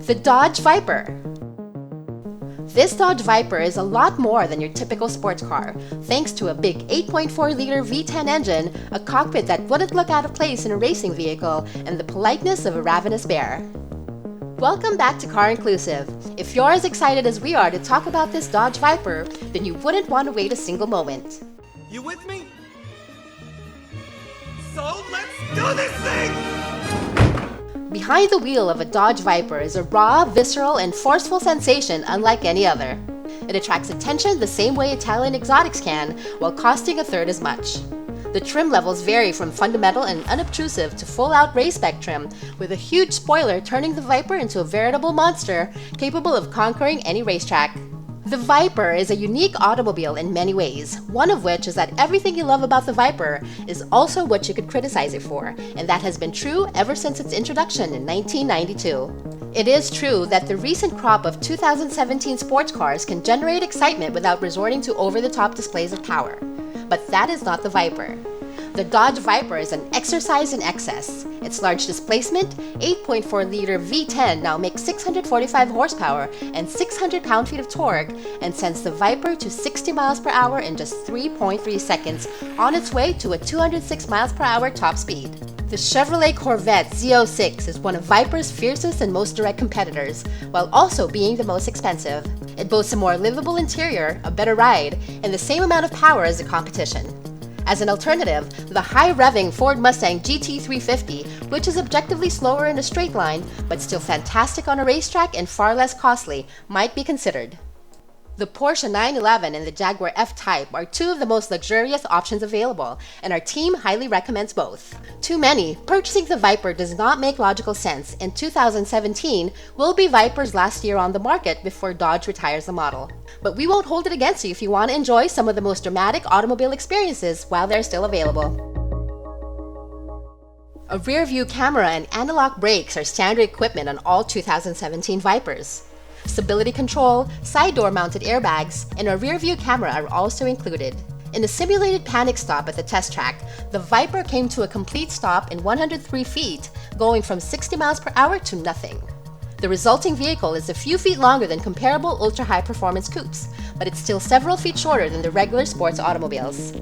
The Dodge Viper. This Dodge Viper is a lot more than your typical sports car, thanks to a big 8.4-liter V10 engine, a cockpit that wouldn't look out of place in a racing vehicle, and the politeness of a ravenous bear. Welcome back to Car Inclusive. If you're as excited as we are to talk about this Dodge Viper, then you wouldn't want to wait a single moment. You with me? So let's do this thing! Behind the wheel of a Dodge Viper is a raw, visceral, and forceful sensation unlike any other. It attracts attention the same way Italian exotics can, while costing a third as much. The trim levels vary from fundamental and unobtrusive to full-out race-spec trim, with a huge spoiler turning the Viper into a veritable monster capable of conquering any racetrack. The Viper is a unique automobile in many ways, one of which is that everything you love about the Viper is also what you could criticize it for, and that has been true ever since its introduction in 1992. It is true that the recent crop of 2017 sports cars can generate excitement without resorting to over-the-top displays of power. But that is not the Viper. The Dodge Viper is an exercise in excess. Its large displacement, 8.4-liter V10 now makes 645 horsepower and 600 pound-feet of torque and sends the Viper to 60 miles per hour in just 3.3 seconds on its way to a 206 miles per hour top speed. The Chevrolet Corvette Z06 is one of Viper's fiercest and most direct competitors, while also being the most expensive. It boasts a more livable interior, a better ride, and the same amount of power as the competition. As an alternative, the high-revving Ford Mustang GT350, which is objectively slower in a straight line, but still fantastic on a racetrack and far less costly, might be considered. The Porsche 911 and the Jaguar F-Type are two of the most luxurious options available, and our team highly recommends both. To many, purchasing the Viper does not make logical sense, and 2017 will be Viper's last year on the market before Dodge retires the model. But we won't hold it against you if you want to enjoy some of the most dramatic automobile experiences while they're still available. A rear-view camera and anti-lock brakes are standard equipment on all 2017 Vipers. Stability control, side door mounted airbags, and a rear-view camera are also included. In a simulated panic stop at the test track, the Viper came to a complete stop in 103 feet, going from 60 miles per hour to nothing. The resulting vehicle is a few feet longer than comparable ultra-high performance coupes, but it's still several feet shorter than the regular sports automobiles.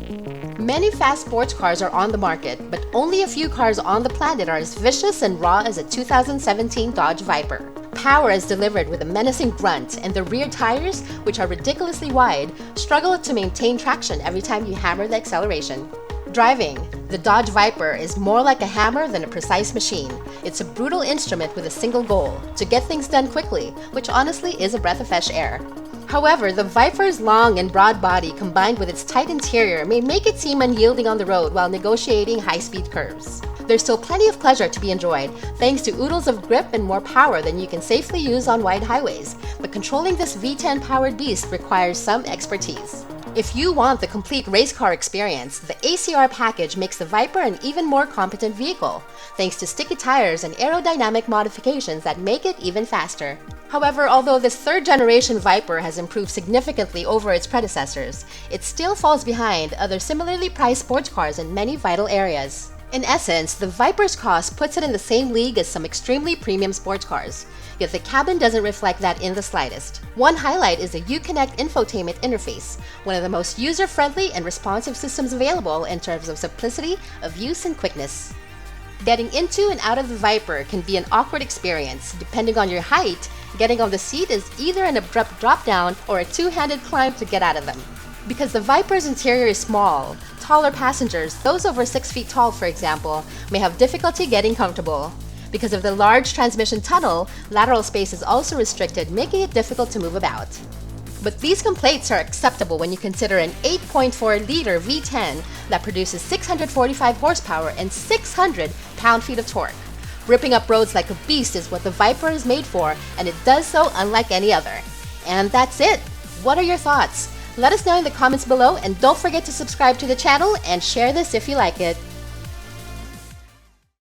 Many fast sports cars are on the market, but only a few cars on the planet are as vicious and raw as a 2017 Dodge Viper. Power is delivered with a menacing grunt, and the rear tires, which are ridiculously wide, struggle to maintain traction every time you hammer the acceleration. Driving, the Dodge Viper is more like a hammer than a precise machine. It's a brutal instrument with a single goal, to get things done quickly, which honestly is a breath of fresh air. However, the Viper's long and broad body combined with its tight interior may make it seem unyielding on the road while negotiating high-speed curves. There's still plenty of pleasure to be enjoyed, thanks to oodles of grip and more power than you can safely use on wide highways, but controlling this V10 powered beast requires some expertise. If you want the complete race car experience, the ACR package makes the Viper an even more competent vehicle, thanks to sticky tires and aerodynamic modifications that make it even faster. However, although this third-generation Viper has improved significantly over its predecessors, it still falls behind other similarly priced sports cars in many vital areas. In essence, the Viper's cost puts it in the same league as some extremely premium sports cars, yet the cabin doesn't reflect that in the slightest. One highlight is the Uconnect infotainment interface, one of the most user-friendly and responsive systems available in terms of simplicity of use and quickness. Getting into and out of the Viper can be an awkward experience. Depending on your height, getting on the seat is either an abrupt drop-down or a two-handed climb to get out of them. Because the Viper's interior is small, taller passengers, those over 6 feet tall for example, may have difficulty getting comfortable. Because of the large transmission tunnel, lateral space is also restricted, making it difficult to move about. But these complaints are acceptable when you consider an 8.4-liter V10 that produces 645 horsepower and 600 pound-feet of torque. Ripping up roads like a beast is what the Viper is made for, and it does so unlike any other. And that's it! What are your thoughts? Let us know in the comments below, and don't forget to subscribe to the channel and share this if you like it.